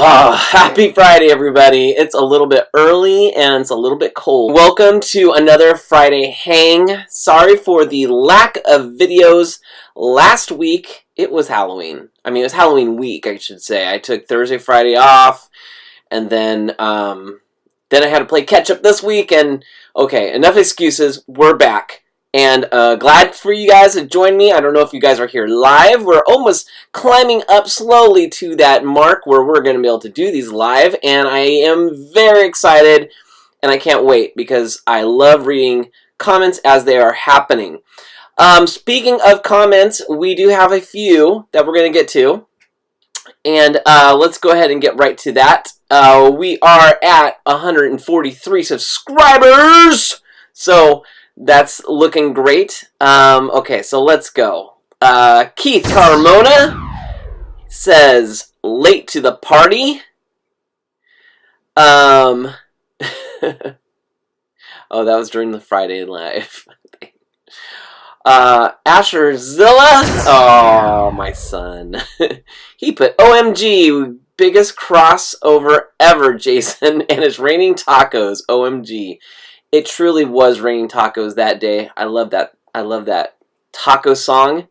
Oh, happy Friday, everybody. It's a little bit early and it's a little bit cold. Welcome to another Friday hang. Sorry for the lack of videos last week. It was Halloween. I mean, it was Halloween week, I should say. I took Thursday, Friday off, and then I had to play catch up this week, and okay, enough excuses. We're back. And glad for you guys to join me. I don't know if you guys are here live. We're almost climbing up slowly to that mark where we're going to be able to do these live. And I am very excited. And I can't wait because I love reading comments as they are happening. Speaking of comments, we do have a few that we're going to get to. And let's go ahead and get right to that. We are at 143 subscribers. So that's looking great. Okay, so let's go. Keith Carmona says, late to the party. Oh, that was during the Friday live. Asher Zilla. Oh, my son. He put, OMG, biggest crossover ever, Jason, and it's raining tacos. OMG. It truly was raining tacos that day. I love that. I love that taco song.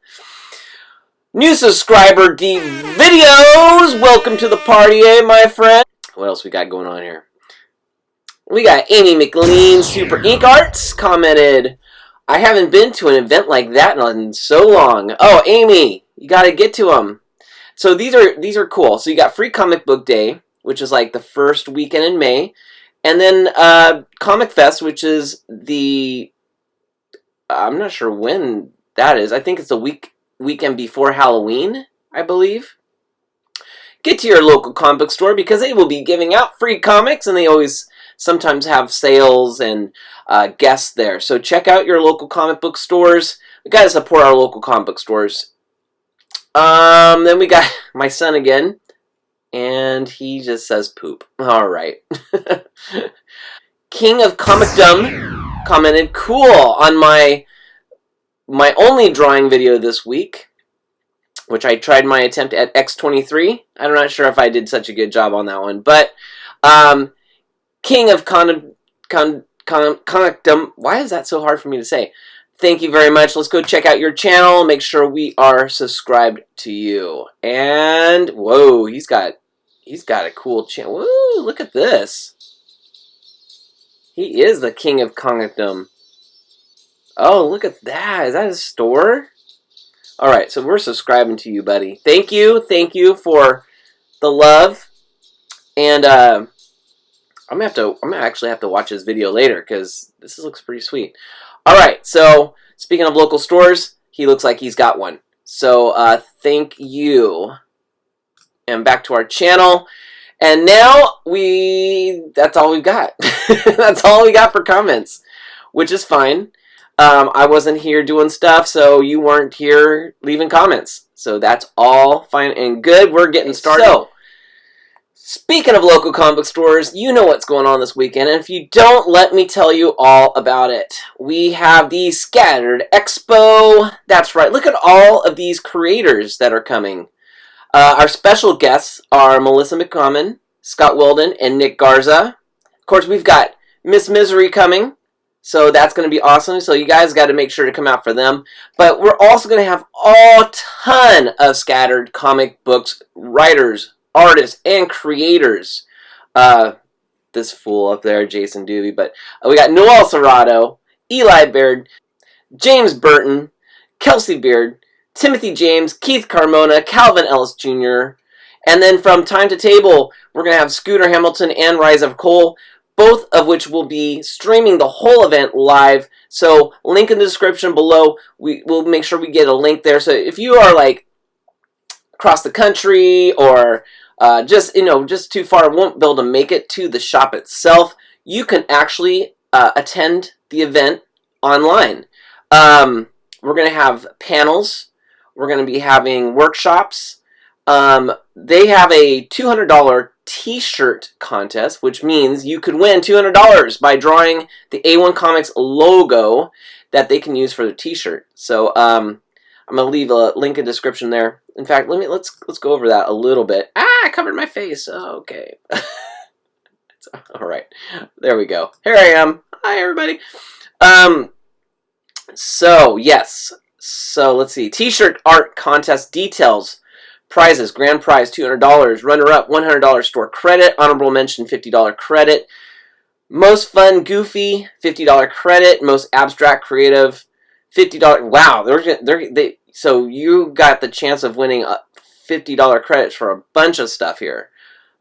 New subscriber, D Videos. Welcome to the party, my friend. What else we got going on here? We got Amy McLean, Super Ink Arts, commented, I haven't been to an event like that in so long. Oh, Amy, you got to get to them. So these are cool. So you got Free Comic Book Day, which is like the first weekend in May. And then Comic Fest, which is I'm not sure when that is. I think it's the weekend before Halloween, I believe. Get to your local comic book store because they will be giving out free comics, and they always sometimes have sales and guests there. So check out your local comic book stores. We got to support our local comic book stores. Then we got my son again. And he just says poop. All right. King of Comicdom commented, cool, on my only drawing video this week, which I tried my attempt at X23. I'm not sure if I did such a good job on that one. But King of Comicdom, why is that so hard for me to say? Thank you very much. Let's go check out your channel. Make sure we are subscribed to you. And, whoa, he's got a cool channel. Woo, look at this. He is the King of Comicdom. Oh, look at that. Is that his store? Alright, so we're subscribing to you, buddy. Thank you. Thank you for the love. And I'm gonna actually have to watch this video later because this looks pretty sweet. Alright, so speaking of local stores, he looks like he's got one. So thank you. And back to our channel. And now that's all we've got. That's all we got for comments, which is fine. I wasn't here doing stuff, so you weren't here leaving comments. So that's all fine and good. We're getting started. So, speaking of local comic book stores, you know what's going on this weekend. And if you don't, let me tell you all about it. We have the Scattered Expo. That's right. Look at all of these creators that are coming. Our special guests are Melissa McCommon, Scott Weldon, and Nick Garza. Of course, we've got Miss Misery coming, so that's going to be awesome. So you guys got to make sure to come out for them. But we're also going to have a ton of Scattered comic books writers, artists, and creators. This fool up there, Jason Dube. But we got Noel Serrato, Eli Baird, James Burton, Kelsey Beard, Timothy James, Keith Carmona, Calvin Ellis Jr., and then from Time to Table, we're going to have Scooter Hamilton and Rise of Cole, both of which will be streaming the whole event live. So link in the description below. We'll make sure we get a link there. So if you are like across the country or just too far, won't be able to make it to the shop itself, you can actually attend the event online. We're going to have panels. We're going to be having workshops. They have a $200 t-shirt contest, which means you could win $200 by drawing the A1 Comics logo that they can use for the t-shirt. So I'm going to leave a link in the description there. In fact, let's go over that a little bit. Ah, I covered my face. Oh, okay. All right. There we go. Here I am. Hi, everybody. So, yes. So, let's see. T-shirt art contest details. Prizes. Grand prize, $200. Runner-up, $100 store credit. Honorable mention, $50 credit. Most fun, goofy, $50 credit. Most abstract, creative, $50. Wow. So, you got the chance of winning $50 credits for a bunch of stuff here.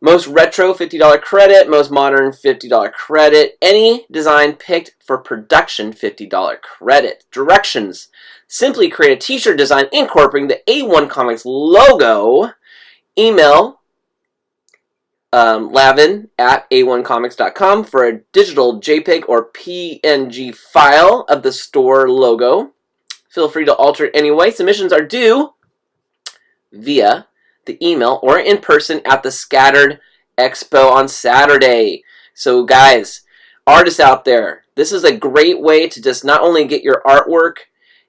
Most retro, $50 credit. Most modern, $50 credit. Any design picked for production, $50 credit. Directions. Simply create a t-shirt design incorporating the A1 Comics logo. Email Lavin at a1comics.com for a digital JPEG or PNG file of the store logo. Feel free to alter it anyway. Submissions are due via the email or in person at the Scattered Expo on Saturday. So guys, artists out there, this is a great way to just not only get your artwork,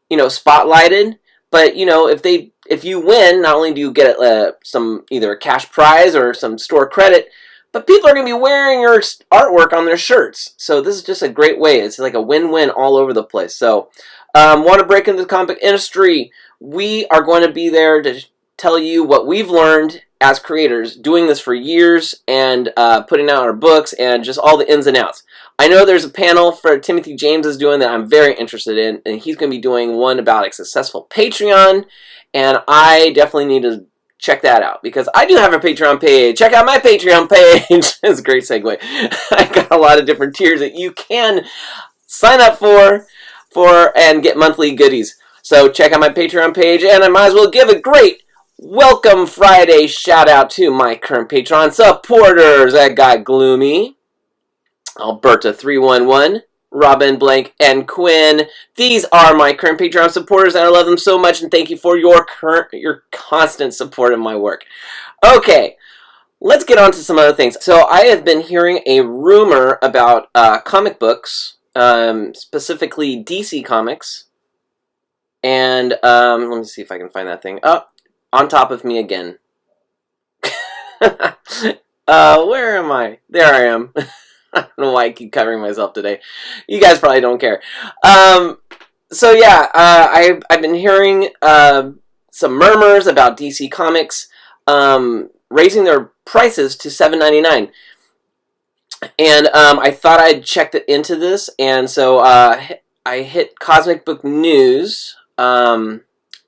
spotlighted, but if you win, not only do you get some either a cash prize or some store credit, but people are going to be wearing your artwork on their shirts. So this is just a great way. It's like a win-win all over the place. So want to break into the comic industry? We are going to be there to tell you what we've learned as creators, doing this for years and putting out our books and just all the ins and outs. I know there's a panel for Timothy James is doing that I'm very interested in, and he's going to be doing one about a successful Patreon, and I definitely need to check that out because I do have a Patreon page. Check out my Patreon page. It's a great segue. I got a lot of different tiers that you can sign up for and get monthly goodies. So check out my Patreon page, and I might as well give a great Welcome Friday shout out to my current Patreon supporters. That guy Gloomy, Alberta 311, Robin Blank, and Quinn. These are my current Patreon supporters, and I love them so much, and thank you for your constant support of my work. Okay, let's get on to some other things. So I have been hearing a rumor about comic books, specifically DC Comics, and let me see if I can find that thing. Oh, on top of me again. Where am I? There I am. I don't know why I keep covering myself today. You guys probably don't care. So yeah, I've been hearing some murmurs about DC Comics raising their prices to $7.99, and I thought I'd check into this, and so I hit Cosmic Book News.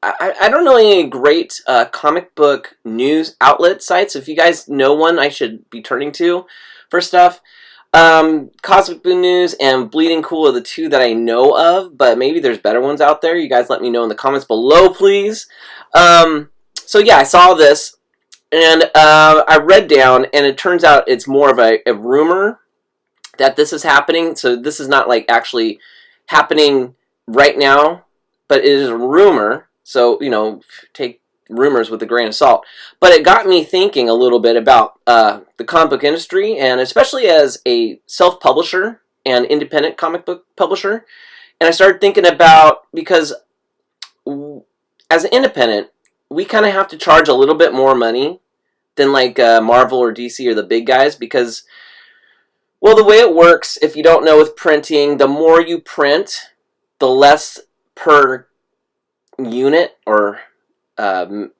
I don't know any great comic book news outlet sites. If you guys know one I should be turning to for stuff, Cosmic Book News and Bleeding Cool are the two that I know of, but maybe there's better ones out there. You guys let me know in the comments below, please. So yeah, I saw this, and I read down, and it turns out it's more of a rumor that this is happening. So this is not like actually happening right now, but it is a rumor. So, take rumors with a grain of salt. But it got me thinking a little bit about the comic book industry, and especially as a self-publisher and independent comic book publisher. And I started thinking about, because as an independent, we kind of have to charge a little bit more money than like Marvel or DC or the big guys, because, well, the way it works, if you don't know with printing, the more you print, the less per unit or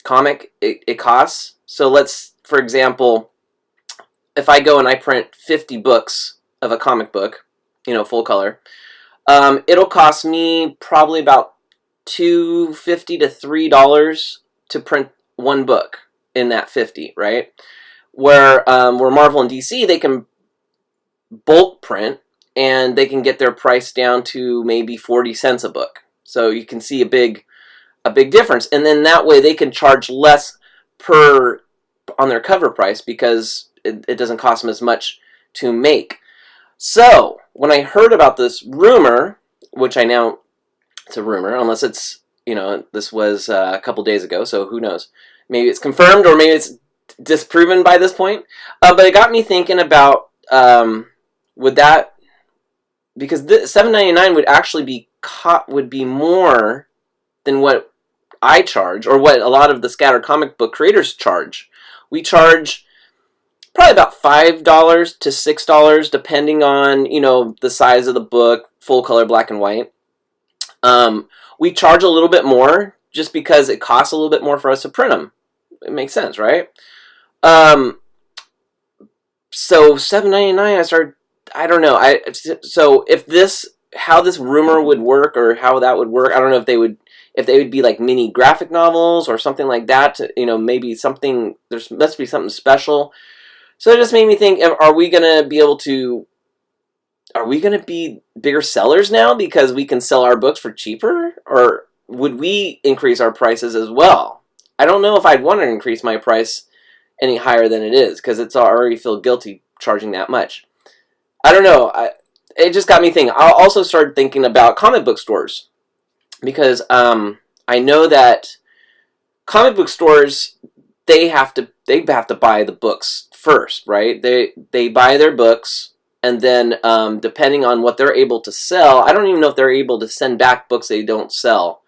comic it costs. So let's, for example, if I go and I print 50 books of a comic book, full color, it'll cost me probably about $2.50 to $3 to print one book in that 50, right? Where Marvel and DC, they can bulk print, and they can get their price down to maybe 40 cents a book. So you can see a big difference, and then that way they can charge less on their cover price because it doesn't cost them as much to make. So when I heard about this rumor, which it's a rumor, unless it's, this was a couple days ago, so who knows? Maybe it's confirmed or maybe it's disproven by this point. But it got me thinking about would that, because $7.99 would actually would be more than what I charge, or what a lot of the Scattered comic book creators charge. We charge probably about $5 to $6, depending on, you know, the size of the book, full color, black and white. We charge a little bit more just because it costs a little bit more for us to print them. It makes sense, right? So $7.99, I don't know. So if this, how this rumor would work, or how that would work, I don't know if they would be like mini graphic novels or something like that. You know, maybe something, there must be something special. So it just made me think, are we going to be bigger sellers now because we can sell our books for cheaper? Or would we increase our prices as well? I don't know if I'd want to increase my price any higher than it is, because it's already feel guilty charging that much. I don't know. It just got me thinking. I also started thinking about comic book stores, because I know that comic book stores, they have to buy the books first, right? They buy their books, and then depending on what they're able to sell, I don't even know if they're able to send back books they don't sell.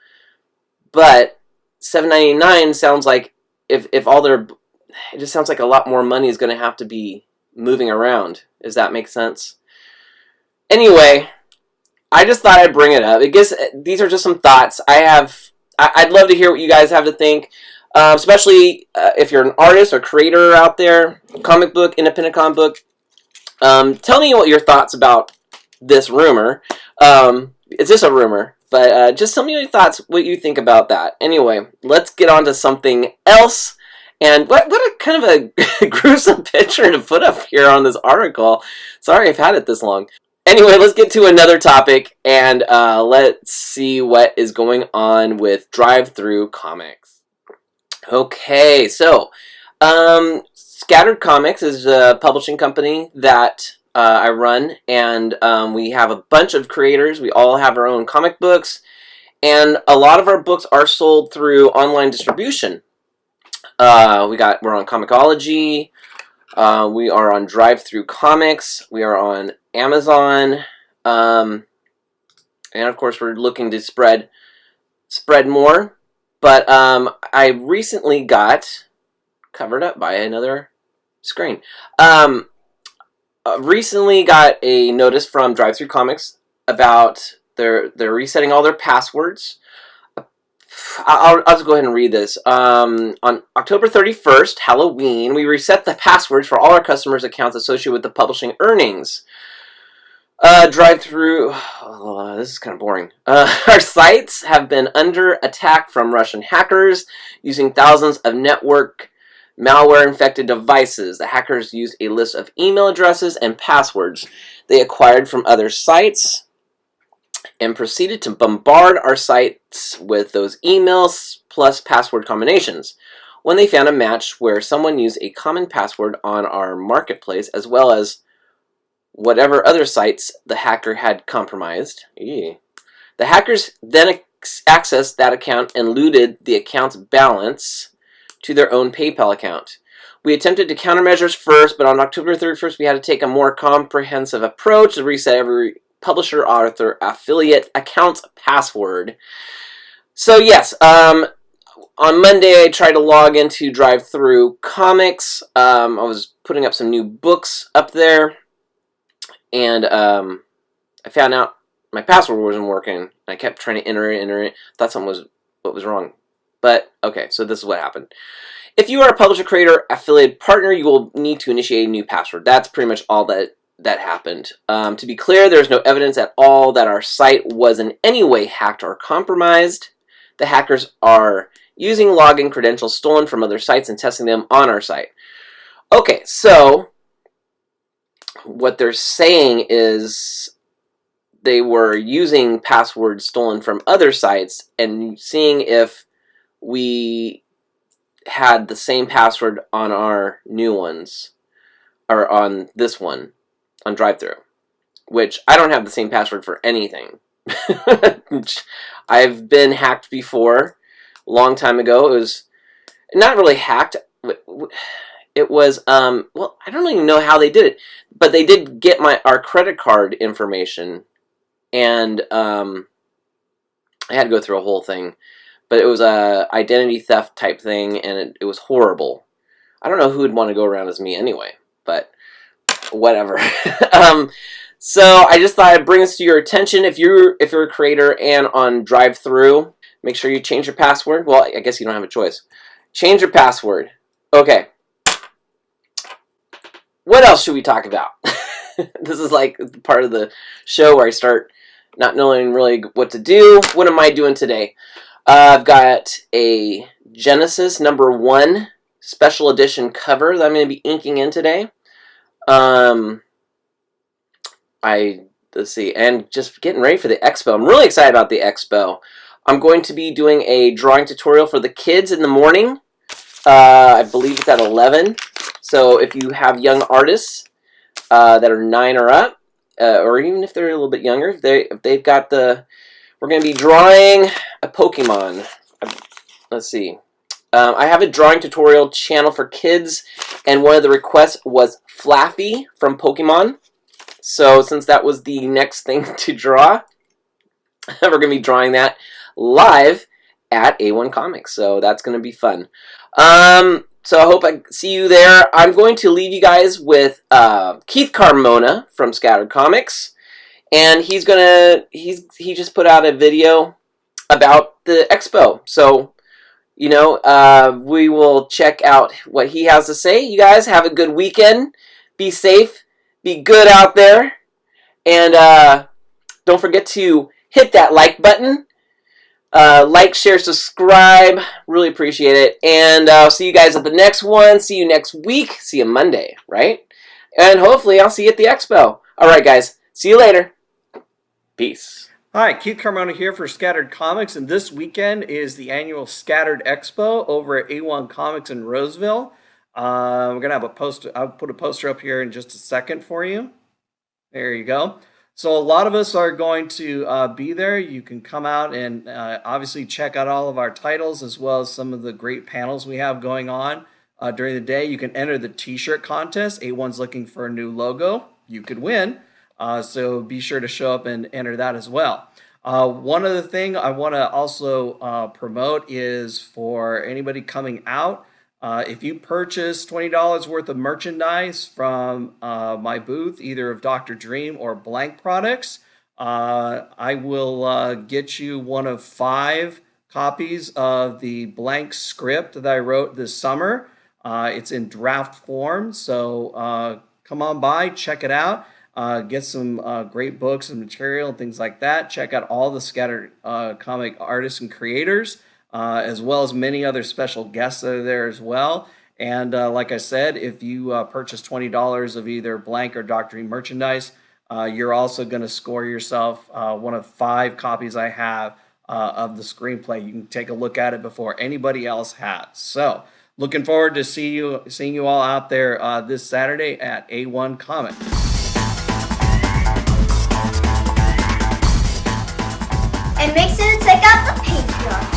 But $7.99 sounds like if all their, it just sounds like a lot more money is going to have to be moving around. Does that make sense? Anyway, I just thought I'd bring it up. I guess these are just some thoughts I have. I'd love to hear what you guys have to think. Especially if you're an artist or creator out there, comic book, independent comic book. Tell me what your thoughts about this rumor. It's just a rumor, but just tell me your thoughts, what you think about that. Anyway, let's get on to something else. And what a kind of a gruesome picture to put up here on this article. Sorry I've had it this long. Anyway, let's get to another topic, and let's see what is going on with Drive-Thru Comics. Okay, so Scattered Comics is a publishing company that I run, and we have a bunch of creators. We all have our own comic books, and a lot of our books are sold through online distribution. We're on Comixology, we are on Drive-Thru Comics, we are on Amazon, and of course we're looking to spread more. But I recently got covered up by another screen. Recently got a notice from Drive-Thru Comics about they're resetting all their passwords. I'll just go ahead and read this. On October 31st, Halloween, we reset the passwords for all our customers' accounts associated with the publishing earnings. Drive-Thru, this is kind of boring. Our sites have been under attack from Russian hackers using thousands of network malware-infected devices. The hackers used a list of email addresses and passwords they acquired from other sites and proceeded to bombard our sites with those emails plus password combinations. When they found a match where someone used a common password on our marketplace as well as whatever other sites the hacker had compromised. The hackers then accessed that account and looted the account's balance to their own PayPal account. We attempted to countermeasures first, but on October 31st we had to take a more comprehensive approach to reset every publisher, author, affiliate account's password. So yes, on Monday I tried to log into Drive-Thru Comics. I was putting up some new books up there, and I found out my password wasn't working. I kept trying to enter it. Thought something was wrong. But okay, so this is what happened. If you are a publisher, creator, affiliate, partner, you will need to initiate a new password. That's pretty much all that happened. To be clear, there's no evidence at all that our site was in any way hacked or compromised. The hackers are using login credentials stolen from other sites and testing them on our site. Okay, so what they're saying is they were using passwords stolen from other sites and seeing if we had the same password on our new ones, or on this one, on Drive-Thru, which I don't have the same password for anything. I've been hacked before, a long time ago. It was not really hacked. It was, well, I don't even know how they did it, but they did get our credit card information, and I had to go through a whole thing. but it was a identity theft type thing, and it was horrible. I don't know who would want to go around as me anyway, but whatever. So I just thought I'd bring this to your attention. If you're a creator and on Drive-Thru, make sure you change your password. Well, I guess you don't have a choice. Change your password. Okay. What else should we talk about? This is like part of the show where I start not knowing really what to do. What am I doing today? I've got a Genesis #1 special edition cover that I'm going to be inking in today. Let's see, and just getting ready for the expo. I'm really excited about the expo. I'm going to be doing a drawing tutorial for the kids in the morning. I believe it's at 11. So if you have young artists that are 9 or up, or even if they're a little bit younger, if they've got we're going to be drawing a Pokemon. Let's see. I have a drawing tutorial channel for kids, and one of the requests was Flaffy from Pokemon. So since that was the next thing to draw, we're going to be drawing that live at A1 Comics. So that's going to be fun. So I hope I see you there. I'm going to leave you guys with Keith Carmona from Scattered Comics, and he just put out a video about the expo. So, you know, we will check out what he has to say. You guys have a good weekend. Be safe. Be good out there. And don't forget to hit that like button. Like, share, subscribe. Really appreciate it. And I'll see you guys at the next one. See you next week. See you Monday, right? And hopefully I'll see you at the expo. All right, guys. See you later. Peace. Hi, Keith Carmona here for Scattered Comics, and this weekend is the annual Scattered Expo over at A1 Comics in Roseville. We're going to have a poster. I'll put a poster up here in just a second for you. There you go. So a lot of us are going to be there. You can come out and obviously check out all of our titles as well as some of the great panels we have going on during the day. You can enter the t-shirt contest. A1's looking for a new logo. You could win. So be sure to show up and enter that as well. One other thing I want to also promote is for anybody coming out, if you purchase $20 worth of merchandise from my booth, either of Dr. Dream or Blank products, I will get you one of 5 copies of the Blank script that I wrote this summer. It's in draft form, so come on by, check it out. Get some great books and material and things like that. Check out all the Scattered comic artists and creators, as well as many other special guests that are there as well. And like I said, if you purchase $20 of either Blank or Dr. E merchandise, you're also going to score yourself one of 5 copies I have of the screenplay. You can take a look at it before anybody else has. So looking forward to seeing you all out there this Saturday at A1 Comics. And make sure to check out the Patreon.